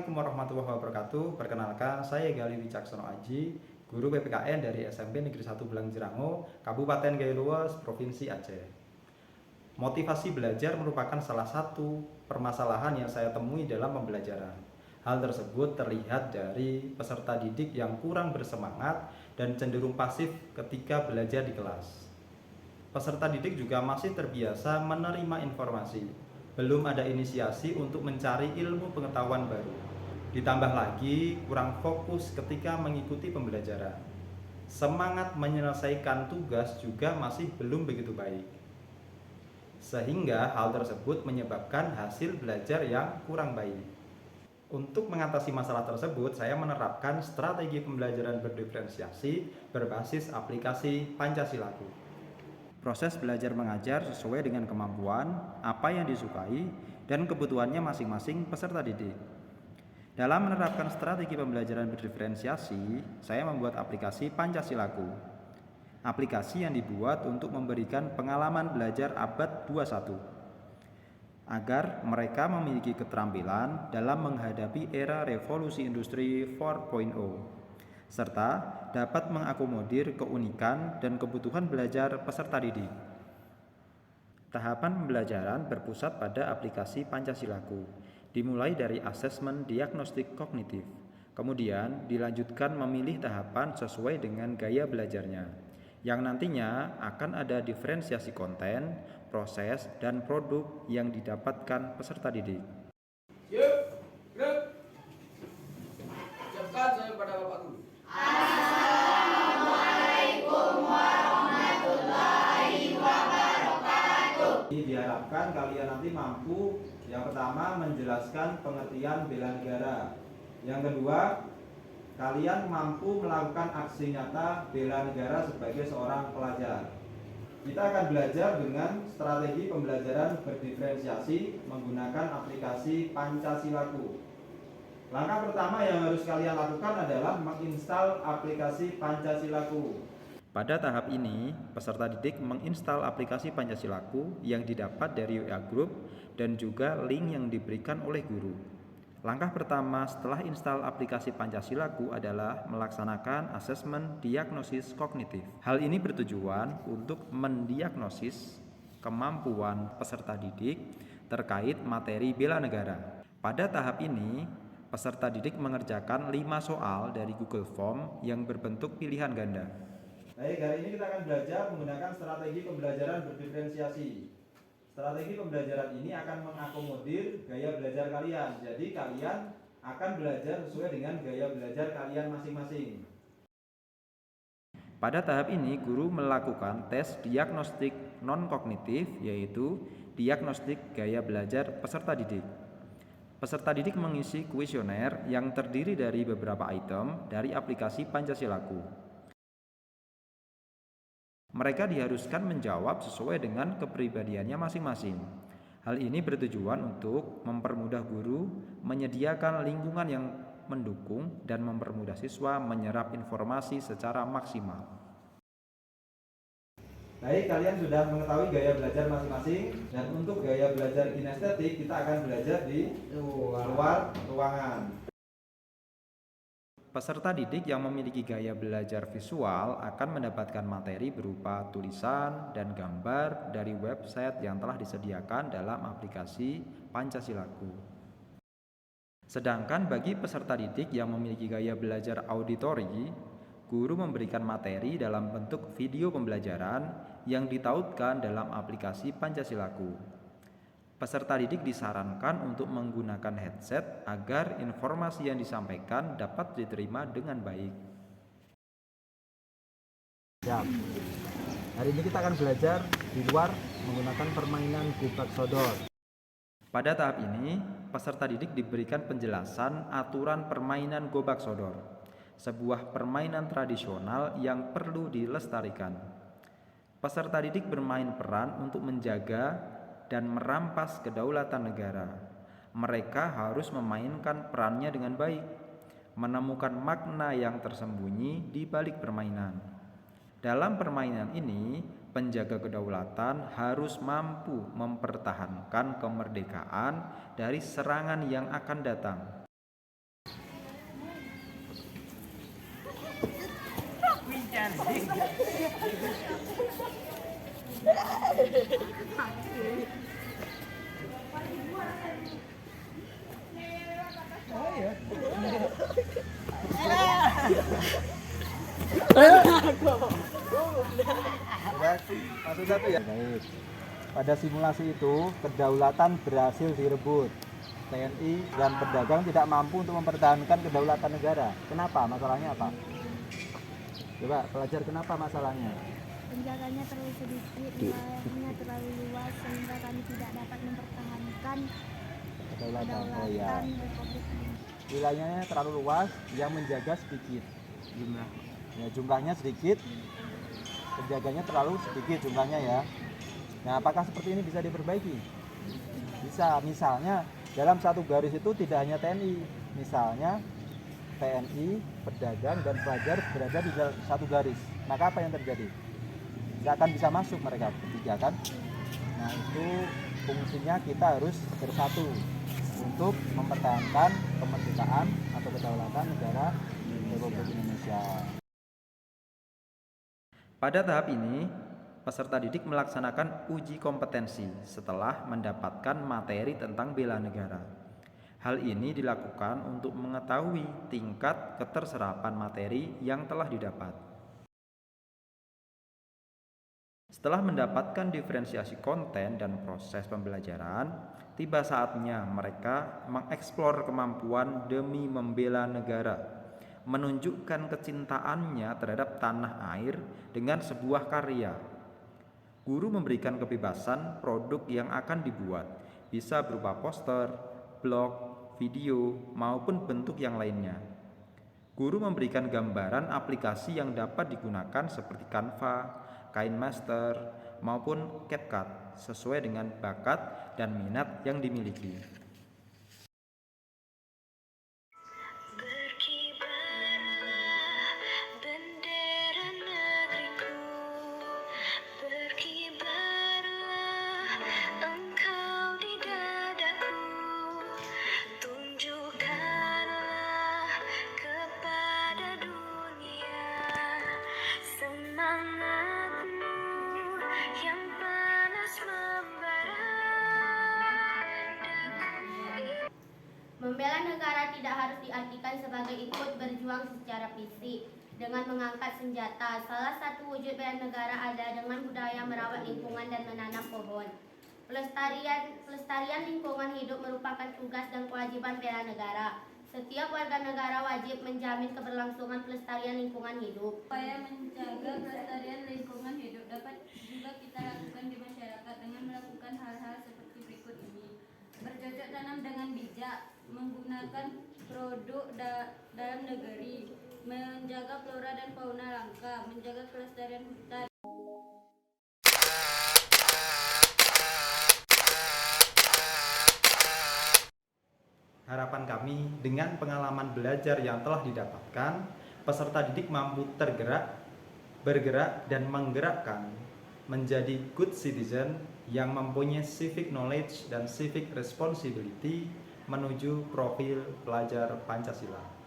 Assalamualaikum warahmatullahi wabarakatuh. Perkenalkan, saya Gali Wicaksono Aji, guru PPKN dari SMP Negeri 1 Belangjerango, Kabupaten Gayo, Provinsi Aceh. Motivasi belajar merupakan salah satu permasalahan yang saya temui dalam pembelajaran. Hal tersebut terlihat dari peserta didik yang kurang bersemangat dan cenderung pasif ketika belajar di kelas. Peserta didik juga masih terbiasa menerima informasi, belum ada inisiasi untuk mencari ilmu pengetahuan baru. Ditambah lagi, kurang fokus ketika mengikuti pembelajaran. Semangat menyelesaikan tugas juga masih belum begitu baik. Sehingga hal tersebut menyebabkan hasil belajar yang kurang baik. Untuk mengatasi masalah tersebut, saya menerapkan strategi pembelajaran berdiferensiasi berbasis aplikasi Pancasilaku. Proses belajar mengajar sesuai dengan kemampuan, apa yang disukai, dan kebutuhannya masing-masing peserta didik. Dalam menerapkan strategi pembelajaran berdiferensiasi, saya membuat aplikasi Pancasilaku. Aplikasi yang dibuat untuk memberikan pengalaman belajar abad 21, agar mereka memiliki keterampilan dalam menghadapi era revolusi industri 4.0. Serta dapat mengakomodir keunikan dan kebutuhan belajar peserta didik. Tahapan pembelajaran berpusat pada aplikasi Pancasilaku, dimulai dari asesmen diagnostik kognitif, kemudian dilanjutkan memilih tahapan sesuai dengan gaya belajarnya, yang nantinya akan ada diferensiasi konten, proses, dan produk yang didapatkan peserta didik. Siap, gerak. Ucapkan saya pada Bapak Guru. Diharapkan kalian nanti mampu yang pertama menjelaskan pengertian bela negara. Yang kedua, kalian mampu melakukan aksi nyata bela negara sebagai seorang pelajar. Kita akan belajar dengan strategi pembelajaran berdiferensiasi menggunakan aplikasi Pancasilaku. Langkah pertama yang harus kalian lakukan adalah menginstal aplikasi Pancasilaku. Pada tahap ini, peserta didik menginstal aplikasi Pancasilaku yang didapat dari WA Group dan juga link yang diberikan oleh guru. Langkah pertama setelah install aplikasi Pancasilaku adalah melaksanakan asesmen diagnosis kognitif. Hal ini bertujuan untuk mendiagnosis kemampuan peserta didik terkait materi bela negara. Pada tahap ini, peserta didik mengerjakan 5 soal dari Google Form yang berbentuk pilihan ganda. Baik, hari ini kita akan belajar menggunakan strategi pembelajaran berdiferensiasi. Strategi pembelajaran ini akan mengakomodir gaya belajar kalian. Jadi kalian akan belajar sesuai dengan gaya belajar kalian masing-masing. Pada tahap ini, guru melakukan tes diagnostik non-kognitif, yaitu diagnostik gaya belajar peserta didik. Peserta didik mengisi kuesioner yang terdiri dari beberapa item dari aplikasi Pancasilaku. Mereka diharuskan menjawab sesuai dengan kepribadiannya masing-masing. Hal ini bertujuan untuk mempermudah guru menyediakan lingkungan yang mendukung dan mempermudah siswa menyerap informasi secara maksimal. Baik, kalian sudah mengetahui gaya belajar masing-masing, dan untuk gaya belajar kinestetik kita akan belajar di luar ruangan. Peserta didik yang memiliki gaya belajar visual akan mendapatkan materi berupa tulisan dan gambar dari website yang telah disediakan dalam aplikasi Pancasilaku. Sedangkan bagi peserta didik yang memiliki gaya belajar auditori, guru memberikan materi dalam bentuk video pembelajaran yang ditautkan dalam aplikasi Pancasilaku. Peserta didik disarankan untuk menggunakan headset agar informasi yang disampaikan dapat diterima dengan baik. Siap. Hari ini kita akan belajar di luar menggunakan permainan gobak sodor. Pada tahap ini, peserta didik diberikan penjelasan aturan permainan gobak sodor, sebuah permainan tradisional yang perlu dilestarikan. Peserta didik bermain peran untuk menjaga dan merampas kedaulatan negara. Mereka harus memainkan perannya dengan baik, menemukan makna yang tersembunyi di balik permainan. Dalam permainan ini, penjaga kedaulatan harus mampu mempertahankan kemerdekaan dari serangan yang akan datang. Maksud satu ya. Baik. Pada simulasi itu kedaulatan berhasil direbut. TNI dan pedagang tidak mampu untuk mempertahankan kedaulatan negara. Kenapa? Masalahnya apa? Coba pelajar, kenapa masalahnya? Penjaganya terlalu sedikit, wilayahnya terlalu luas sehingga kami tidak dapat mempertahankan Kedaulatan. Oh ya. kedaulatan Republik Indonesia. Wilayahnya terlalu luas, yang menjaga sedikit. Jumlahnya sedikit, penjaganya terlalu sedikit jumlahnya ya. Nah, apakah seperti ini bisa diperbaiki? Bisa. Misalnya dalam satu garis itu tidak hanya TNI, misalnya TNI, pedagang dan pelajar berada di satu garis. Maka apa yang terjadi? Tidak akan bisa masuk mereka bertiga kan? Nah, itu fungsinya kita harus bersatu untuk mempertahankan kemerdekaan atau kedaulatan negara Republik Indonesia. Pada tahap ini, peserta didik melaksanakan uji kompetensi setelah mendapatkan materi tentang bela negara. Hal ini dilakukan untuk mengetahui tingkat keterserapan materi yang telah didapat. Setelah mendapatkan diferensiasi konten dan proses pembelajaran, tiba saatnya mereka mengeksplor kemampuan demi membela negara, menunjukkan kecintaannya terhadap tanah air dengan sebuah karya. Guru memberikan kebebasan produk yang akan dibuat, bisa berupa poster, blog, video, maupun bentuk yang lainnya. Guru memberikan gambaran aplikasi yang dapat digunakan seperti Canva, KineMaster, maupun CapCut sesuai dengan bakat dan minat yang dimiliki. Membela negara tidak harus diartikan sebagai ikut berjuang secara fisik dengan mengangkat senjata. Salah satu wujud bela negara adalah dengan budaya merawat lingkungan dan menanam pohon. Pelestarian lingkungan hidup merupakan tugas dan kewajiban bela negara. Setiap warga negara wajib menjamin keberlangsungan pelestarian lingkungan hidup. Upaya menjaga pelestarian lingkungan hidup dapat juga kita lakukan di masyarakat dengan melakukan hal-hal seperti berikut ini. Bercocok tanam dengan bijak, menggunakan produk dalam negeri, menjaga flora dan fauna langka, menjaga kelestarian hutan. Harapan kami dengan pengalaman belajar yang telah didapatkan, peserta didik mampu tergerak, bergerak, dan menggerakkan menjadi good citizen yang mempunyai civic knowledge dan civic responsibility menuju profil pelajar Pancasila.